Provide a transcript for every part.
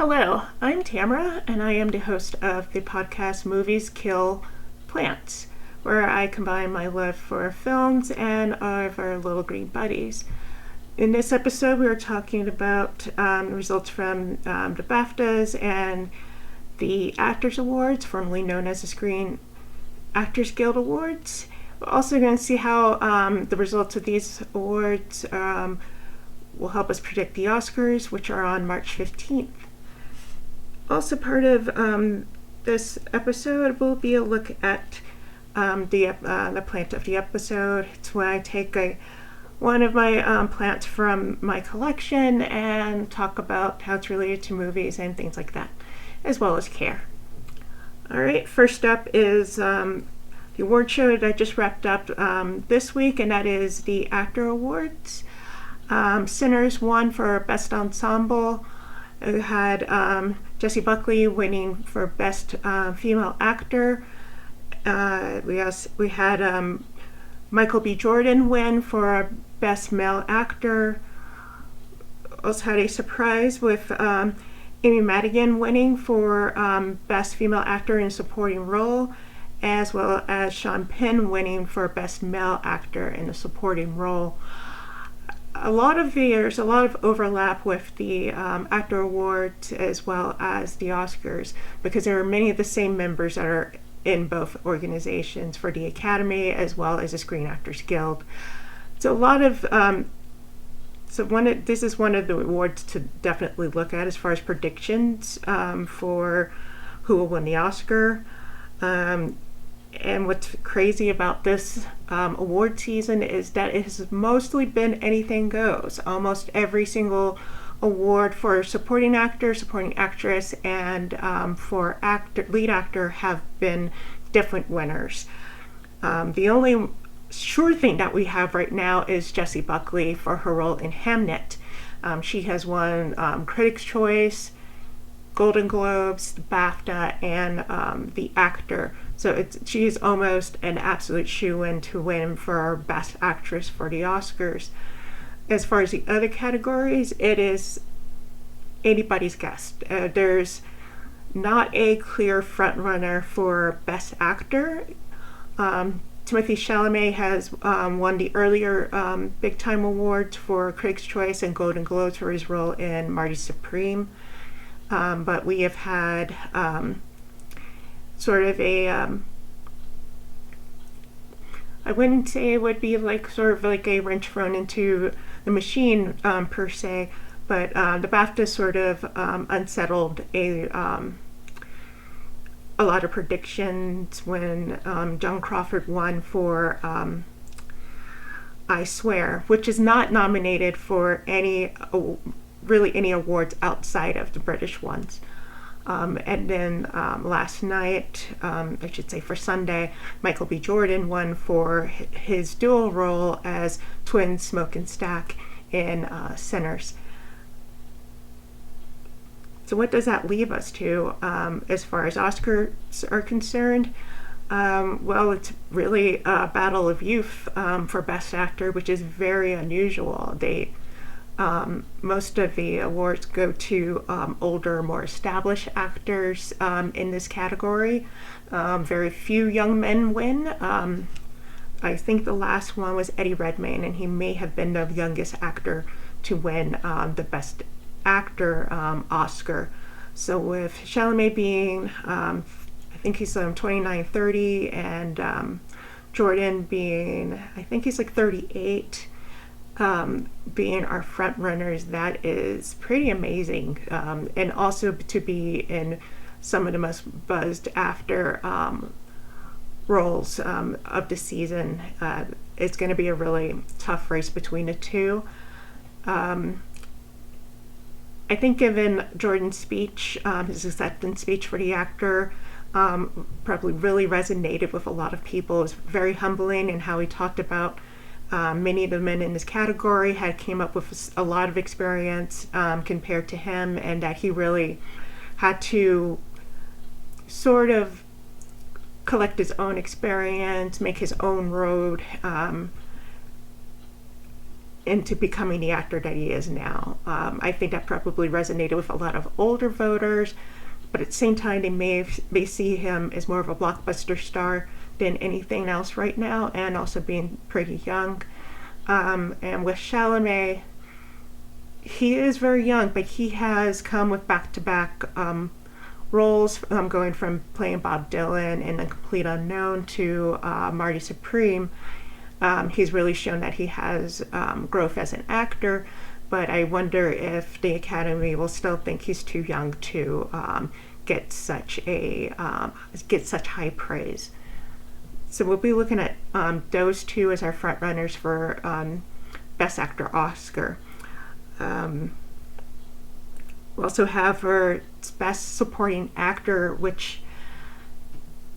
Hello, I'm Tamara, and I am the host of the podcast Movies Kill Plants, where I combine my love for films and of our little green buddies. In this episode, we are talking about results from the BAFTAs and the Actors Awards, formerly known as the Screen Actors Guild Awards. We're also going to see how the results of these awards will help us predict the Oscars, which are on March 15th. Also part of this episode will be a look at the plant of the episode. It's when I take one of my plants from my collection and talk about how it's related to movies and things like that, as well as care. Alright, first up is the award show that I just wrapped up this week, and that is the Actor Awards. Sinners won for Best Ensemble. We had Jessie Buckley winning for Best Female Actor. We had Michael B. Jordan win for Best Male Actor. Also had a surprise with Amy Madigan winning for Best Female Actor in a Supporting Role, as well as Sean Penn winning for Best Male Actor in a Supporting Role. There's a lot of overlap with the Actor Awards as well as the Oscars, because there are many of the same members that are in both organizations for the Academy as well as the Screen Actors Guild. So this is one of the awards to definitely look at as far as predictions for who will win the Oscar. And what's crazy about this award season is that it has mostly been anything goes. Almost every single award for supporting actor, supporting actress, and for lead actor have been different winners. The only sure thing that we have right now is Jessie Buckley for her role in Hamnet. She has won Critics' Choice, Golden Globes, BAFTA, and the actor. So she is almost an absolute shoo-in to win for Best Actress for the Oscars. As far as the other categories, it is anybody's guess. There's not a clear frontrunner for Best Actor. Timothée Chalamet has won the earlier Big Time Awards for Critics' Choice and Golden Globes for his role in Marty Supreme. But we have had sort of I wouldn't say it would be sort of like a wrench thrown into the machine per se, but the BAFTA sort of unsettled a lot of predictions when Joan Crawford won for I Swear, which is not nominated for any awards outside of the British ones. And then last night, I should say for Sunday, Michael B. Jordan won for his dual role as twin Smoke and Stack in Sinners. So what does that leave us to as far as Oscars are concerned? Well, it's really a battle of youth for Best Actor, which is very unusual. Most of the awards go to older, more established actors in this category. Very few young men win. I think the last one was Eddie Redmayne, and he may have been the youngest actor to win the Best Actor Oscar. So with Chalamet being, I think he's 29, 30, and Jordan being, I think he's 38, being our front runners, that is pretty amazing. And also to be in some of the most buzzed after roles of the season. It's going to be a really tough race between the two. I think given Jordan's speech, his acceptance speech for the actor, probably really resonated with a lot of people. It was very humbling in how he talked about many of the men in this category came up with a lot of experience compared to him, and that he really had to sort of collect his own experience, make his own road, into becoming the actor that he is now. I think that probably resonated with a lot of older voters, but at the same time, they may see him as more of a blockbuster star than anything else right now, and also being pretty young. And with Chalamet, he is very young, but he has come with back-to-back roles, going from playing Bob Dylan in The Complete Unknown to Marty Supreme. He's really shown that he has growth as an actor, but I wonder if the Academy will still think he's too young to get such high praise. So we'll be looking at those two as our front runners for Best Actor Oscar. We also have for Best Supporting Actor, which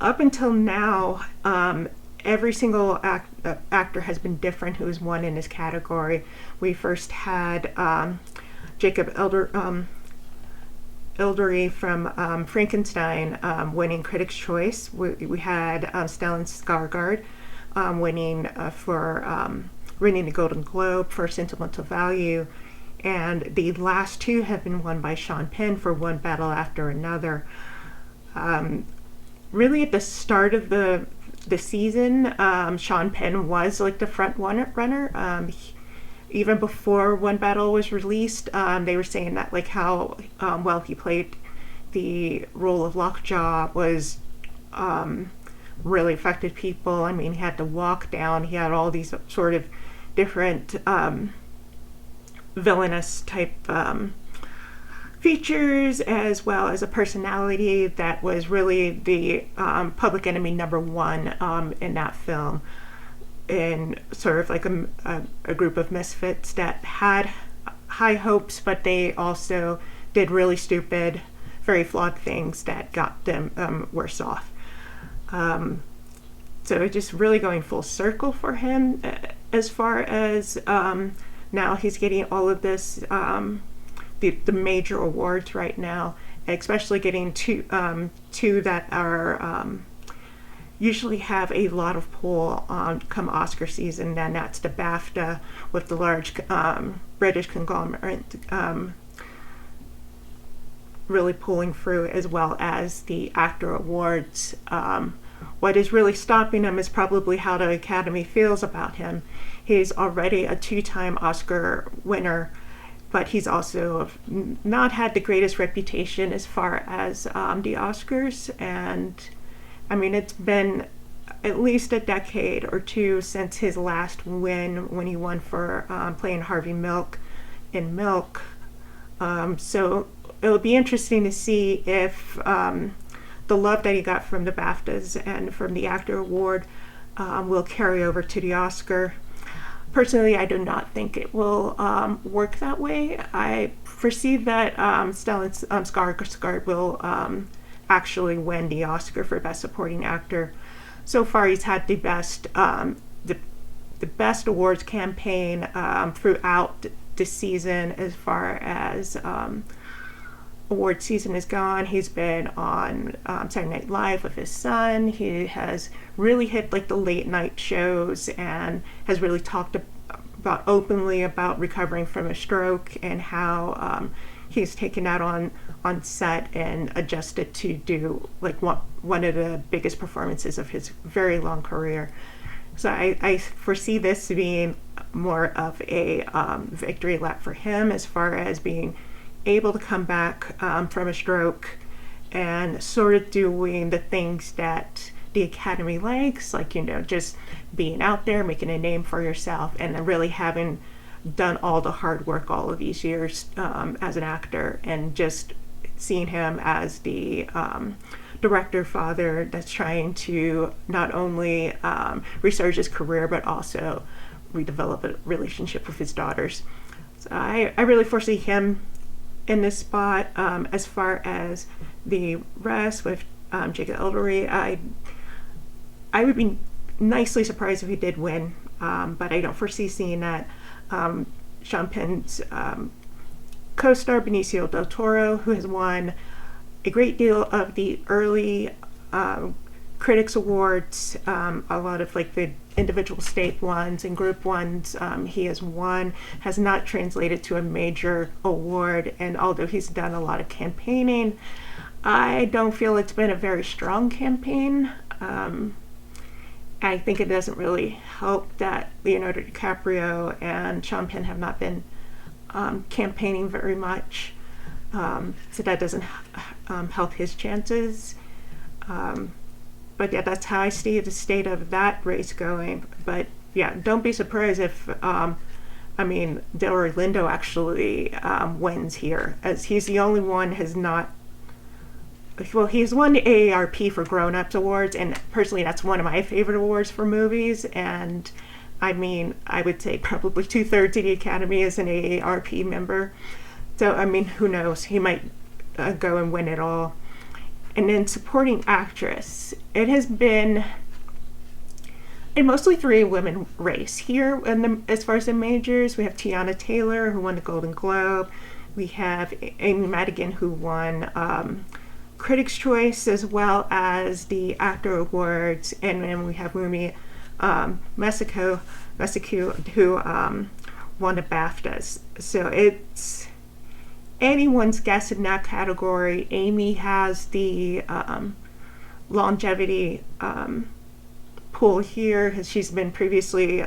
up until now, every single actor has been different who has won in this category. We first had Jacob Elordi from Frankenstein winning Critics' Choice. We had Stellan Skarsgård winning the Golden Globe for Sentimental Value. And the last two have been won by Sean Penn for One Battle After Another. Really, at the start of the season, Sean Penn was like the front runner. Even before One Battle was released, they were saying that like how well he played the role of Lockjaw was really affected people. I mean, he had to walk down. He had all these sort of different villainous type features, as well as a personality that was really the public enemy number one in that film, in sort of like a group of misfits that had high hopes, but they also did really stupid, very flawed things that got them worse off. So just really going full circle for him as far as now he's getting all of this, the major awards right now, especially getting two that are usually have a lot of pull come Oscar season, and that's the BAFTA with the large British conglomerate really pulling through, as well as the actor awards. What is really stopping him is probably how the Academy feels about him. He's already a 2-time Oscar winner, but he's also not had the greatest reputation as far as the Oscars. And I mean, it's been at least a decade or two since his last win, when he won for playing Harvey Milk in Milk. So it'll be interesting to see if the love that he got from the BAFTAs and from the Actor Award will carry over to the Oscar. Personally, I do not think it will work that way. I foresee that Stellan Skarsgård will actually win the Oscar for Best Supporting Actor. So far, he's had the best awards campaign throughout the season, as far as award season is gone. He's been on Saturday Night Live with his son. He has really hit like the late night shows and has really talked about openly about recovering from a stroke and how he's taken that on set and adjusted to do like one of the biggest performances of his very long career. So I foresee this being more of a victory lap for him, as far as being able to come back from a stroke and sort of doing the things that the Academy likes, like, just being out there, making a name for yourself, and then really having done all the hard work all of these years as an actor, and just seeing him as the director father that's trying to not only resurge his career, but also redevelop a relationship with his daughters. So I really foresee him in this spot. As far as the rest, with Jacob Elordi, I would be nicely surprised if he did win, but I don't foresee seeing that. Sean Penn's co-star Benicio del Toro, who has won a great deal of the early critics awards, a lot of like the individual state ones and group ones he has won, has not translated to a major award. And although he's done a lot of campaigning, I don't feel it's been a very strong campaign. I think it doesn't really help that Leonardo DiCaprio and Sean Penn have not been campaigning very much. So that doesn't help his chances. But yeah, that's how I see the state of that race going. But yeah, don't be surprised if, Delroy Lindo actually wins here, as he's the only one has not. Well, he's won the AARP for Grown Ups Awards, and personally, that's one of my favorite awards for movies. And I would say probably 2/3 of the Academy is an AARP member. So, who knows? He might go and win it all. And then supporting actress, it has been a mostly 3-women race here. And as far as the majors, we have Tiana Taylor, who won the Golden Globe. We have Amy Madigan, who won Critics' Choice as well as the Actor Awards. And then we have Wunmi Mosaku, who won the BAFTAs. So it's anyone's guess in that category. Amy has the longevity pool here, because she's been previously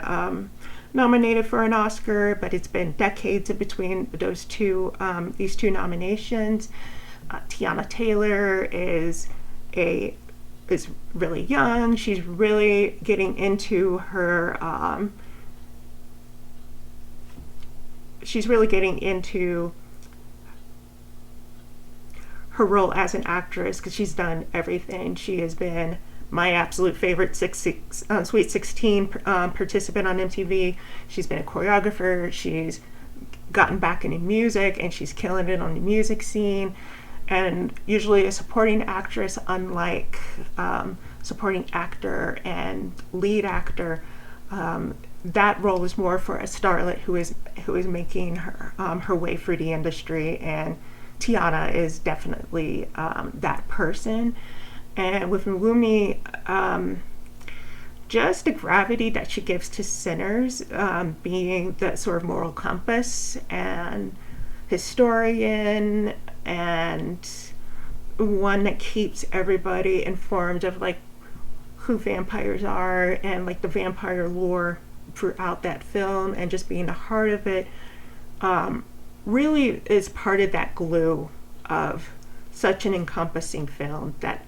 nominated for an Oscar, but it's been decades in between these two nominations. Tiana Taylor is really young. She's really getting into her her role as an actress, because she's done everything. She has been my absolute favorite Sweet 16 participant on MTV. She's been a choreographer. She's gotten back into music, and she's killing it on the music scene. And usually a supporting actress, unlike supporting actor and lead actor, that role is more for a starlet who is making her way through the industry. And Tiana is definitely that person. And with Wunmi, just the gravity that she gives to Sinners, being the sort of moral compass and historian, and one that keeps everybody informed of like who vampires are and like the vampire lore throughout that film, and just being the heart of it, really is part of that glue of such an encompassing film that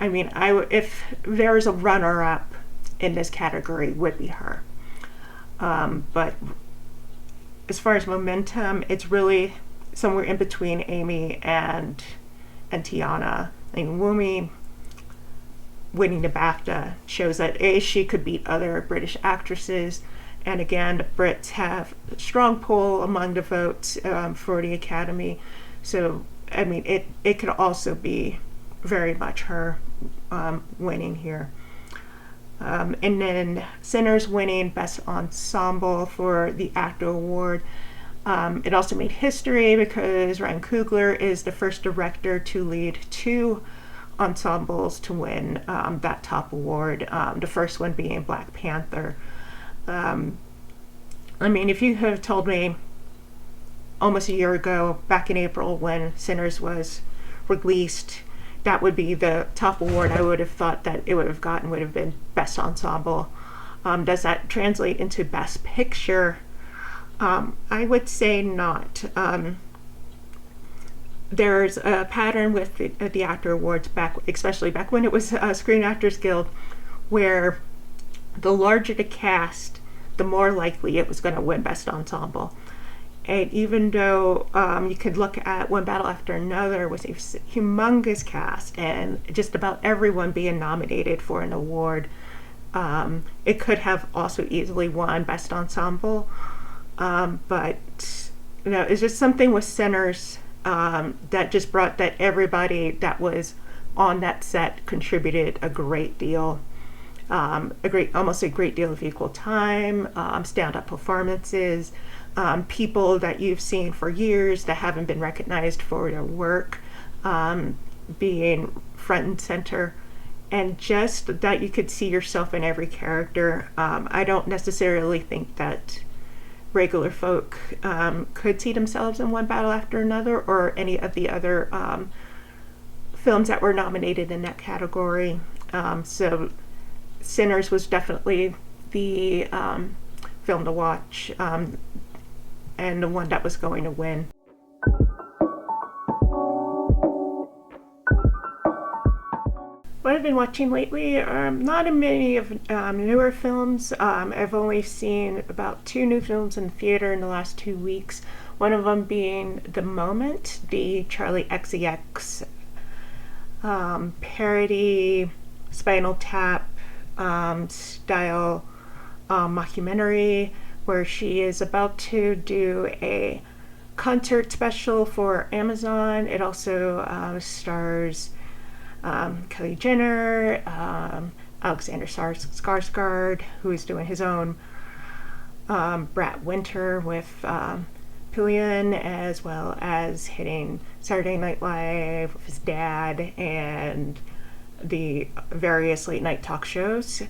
if there's a runner-up in this category, would be her. But as far as momentum, it's really somewhere in between Amy and Tiana. Wunmi winning the BAFTA shows that she could beat other British actresses. And again, the Brits have a strong pull among the votes for the Academy. So, it could also be very much her winning here. And then Sinners winning Best Ensemble for the Actor Award. It also made history because Ryan Coogler is the first director to lead 2 ensembles to win that top award, the first one being Black Panther. If you have told me almost a year ago, back in April when Sinners was released, that would be the top award, I would have thought that it would have been Best Ensemble. Does that translate into Best Picture? I would say not. There's a pattern with the Actor Awards, especially back when it was Screen Actors Guild, where the larger the cast, the more likely it was going to win Best Ensemble. And even though you could look at One Battle After Another with a humongous cast and just about everyone being nominated for an award, it could have also easily won Best Ensemble. But it's just something with Sinners that just brought that everybody that was on that set contributed a great deal. Almost a great deal of equal time, stand-up performances, people that you've seen for years that haven't been recognized for their work, being front and center. and just that you could see yourself in every character. I don't necessarily think that regular folk could see themselves in One Battle After Another or any of the other films that were nominated in that category. So Sinners was definitely the film to watch, and the one that was going to win. What I've been watching lately, not in many of newer films. I've only seen about 2 new films in the theater in the last 2 weeks. One of them being The Moment, the Charli XCX parody, Spinal Tap style mockumentary, where she is about to do a concert special for Amazon. It also stars Kylie Jenner, Alexander Skarsgård, who is doing his own Brat Winter with Pillion, as well as hitting Saturday Night Live with his dad and the various late night talk shows.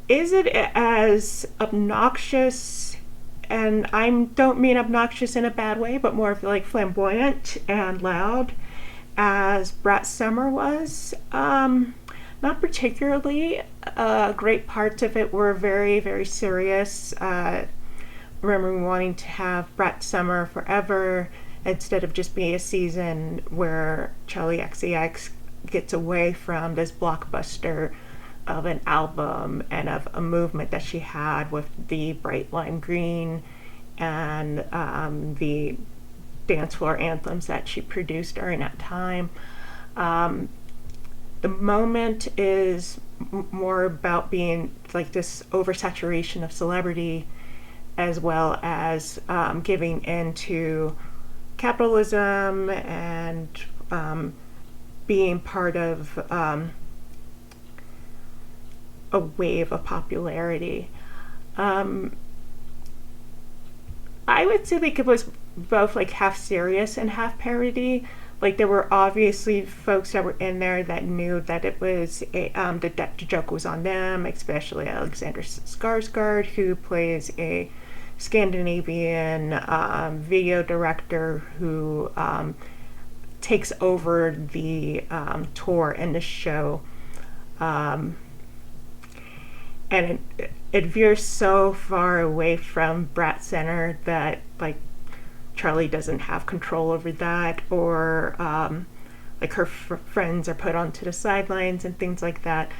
Is it as obnoxious, and I don't mean obnoxious in a bad way, but more of like flamboyant and loud, as Brat Summer was? Not particularly. Great parts of it were very, very serious. Remember wanting to have Brat Summer forever instead of just being a season where Charli XCX gets away from this blockbuster of an album and of a movement that she had with the bright lime green and the dance floor anthems that she produced during that time. The Moment is more about being like this oversaturation of celebrity, as well as giving into capitalism and being part of a wave of popularity. I would say like it was both like half serious and half parody. Like there were obviously folks that were in there that knew that it was the joke was on them, especially Alexander Skarsgård, who plays a Scandinavian video director who takes over the tour in the show. And it veers so far away from Brat Center that like Charli doesn't have control over that, or like her friends are put onto the sidelines and things like that.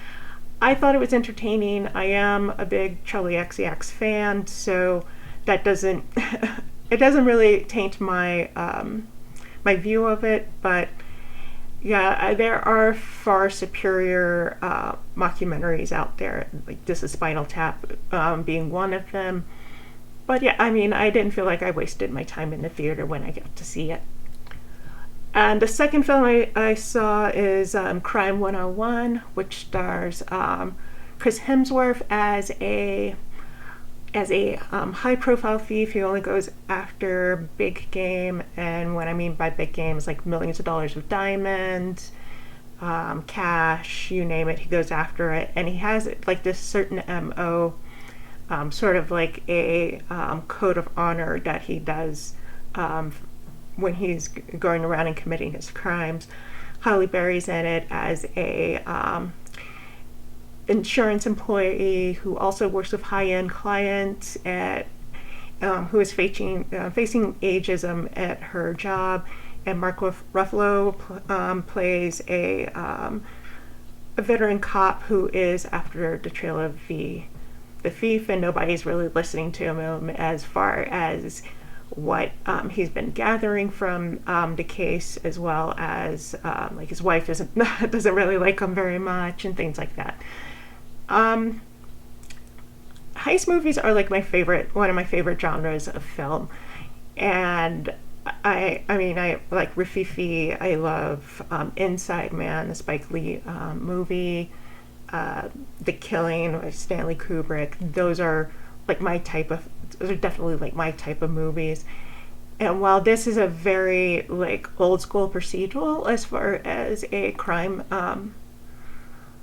I thought it was entertaining. I am a big Charli XCX fan, so that doesn't it doesn't really taint my my view of it. But yeah, there are far superior mockumentaries out there. Like This Is Spinal Tap being one of them. But yeah, I mean, I didn't feel like I wasted my time in the theater when I got to see it. And the second film I saw is Crime 101, which stars Chris Hemsworth as a high-profile thief who only goes after big game. And what I mean by big game is like millions of dollars of diamonds, cash, you name it, he goes after it. And he has like this certain MO, sort of like a code of honor that he does when he's going around and committing his crimes. Halle Berry's in it as a insurance employee who also works with high-end clients who is facing ageism at her job. And Mark Ruffalo plays a veteran cop who is after the trail of the thief, and nobody's really listening to him as far as what he's been gathering from the case, as well as like his wife doesn't really like him very much and things like that. Heist movies are like one of my favorite genres of film, and I mean I like Rififi. I love Inside Man, the Spike Lee movie. The Killing with Stanley Kubrick. Those are definitely like my type of movies. And while this is a very like old school procedural as far as a crime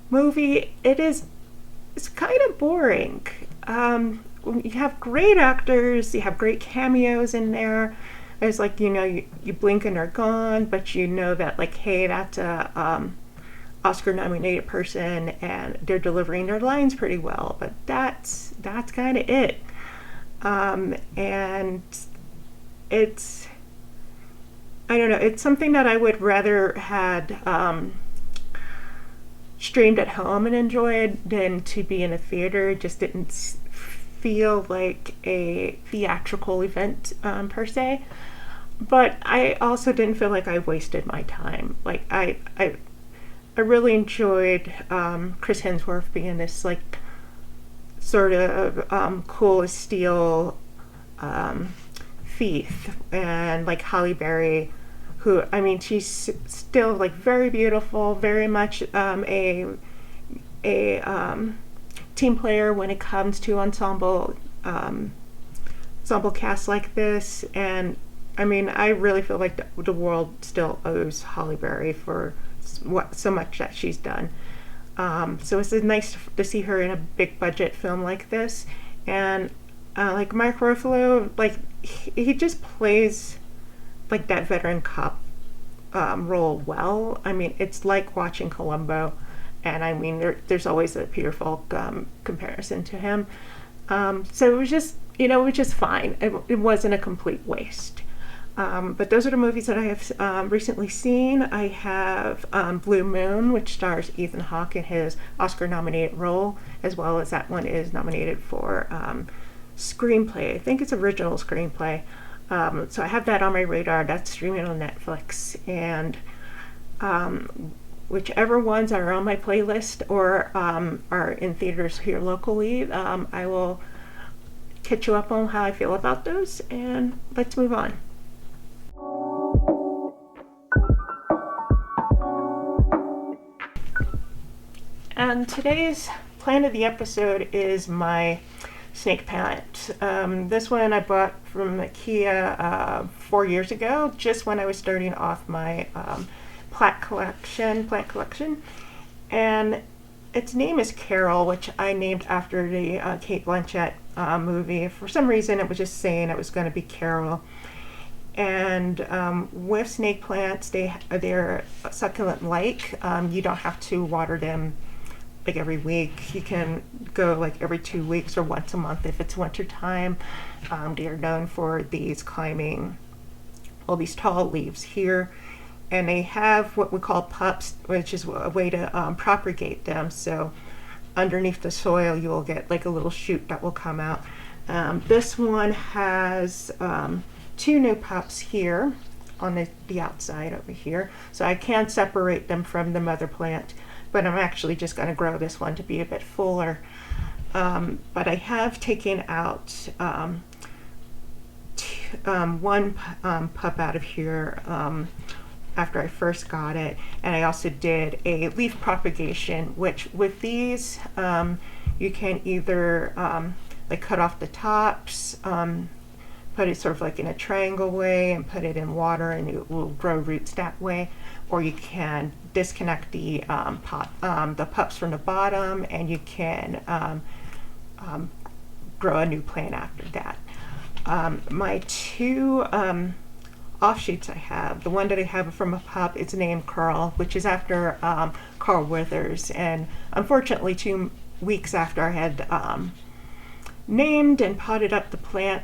movie, it's kind of boring. You have great actors, you have great cameos in there. It's like, you blink and they're gone, but you know that, like, hey, that's a Oscar nominated person and they're delivering their lines pretty well, but that's kind of it. And it's, I don't know, it's something that I would rather had streamed at home and enjoyed than to be in a theater. It just didn't feel like a theatrical event per se. But I also didn't feel like I wasted my time. Like I really enjoyed Chris Hemsworth being this like sort of cool as steel thief, and like Halle Berry, who, I mean, she's still like very beautiful, very much a team player when it comes to ensemble casts like this. And I mean, I really feel like the world still owes Halle Berry for so much that she's done. So it's nice to see her in a big budget film like this. And like Mark Ruffalo, like he just plays like that veteran cop role well. I mean, it's like watching Columbo, and I mean, there's always a Peter Falk comparison to him. So it was just fine. It wasn't a complete waste. But those are the movies that I have recently seen. I have Blue Moon, which stars Ethan Hawke in his Oscar-nominated role, as well as that one is nominated for screenplay. I think it's original screenplay. So I have that on my radar. That's streaming on Netflix. And whichever ones are on my playlist or are in theaters here locally, I will catch you up on how I feel about those. And let's move on. And today's plan of the episode is my snake plant. This one I bought from IKEA 4 years ago, just when I was starting off my plant collection. And its name is Carol, which I named after the Cate Blanchett movie. For some reason, it was just saying it was going to be Carol. And with snake plants, they're succulent-like. You don't have to water them like every week. You can go like every 2 weeks or once a month if it's winter time. They are known for climbing all these tall leaves here, and they have what we call pups, which is a way to propagate them. So underneath the soil, you will get like a little shoot that will come out. This one has 2 new pups here on the outside over here, so I can separate them from the mother plant, but I'm actually just going to grow this one to be a bit fuller. But I have taken out one pup out of here after I first got it, and I also did a leaf propagation, which with these you can either like cut off the tops, put it sort of like in a triangle way and put it in water and it will grow roots that way, or you can disconnect the pups from the bottom and you can grow a new plant after that. My 2 offshoots I have, the one that I have from a pup, it's named Carl, which is after Carl Weathers, and unfortunately 2 weeks after I had named and potted up the plant,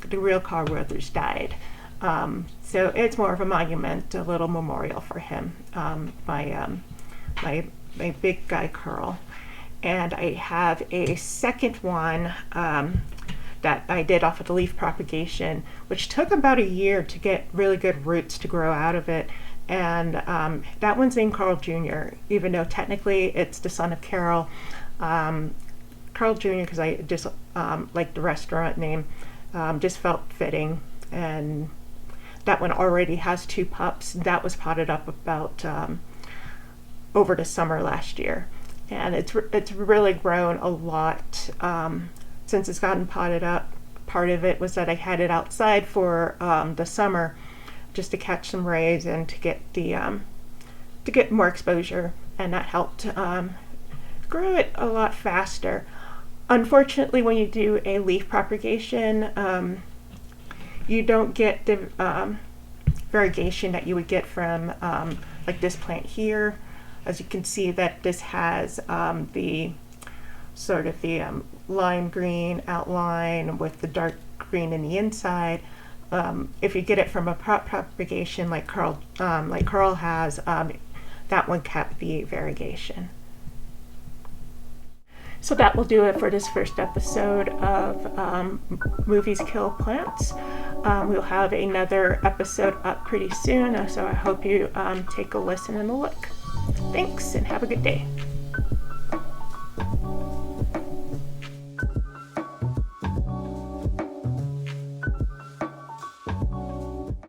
the real Carl Weathers died. So it's more of a monument, a little memorial for him, my big guy Carl. And I have a second one that I did off of the leaf propagation, which took about a year to get really good roots to grow out of it. And that one's named Carl Jr., even though technically it's the son of Carol. Carl Jr., because I just like the restaurant name, just felt fitting. And that one already has 2 pups. That was potted up about over the summer last year, and it's really grown a lot since it's gotten potted up. part of it was that I had it outside for the summer, just to catch some rays and to get more exposure, and that helped grow it a lot faster. Unfortunately, when you do a leaf propagation, you don't get the variegation that you would get from like this plant here. As you can see, that this has the sort of the lime green outline with the dark green in the inside. If you get it from a propagation like Carl has, that one kept the variegation. So that will do it for this first episode of Movies Kill Plants. We'll have another episode up pretty soon, so I hope you take a listen and a look. Thanks, and have a good day.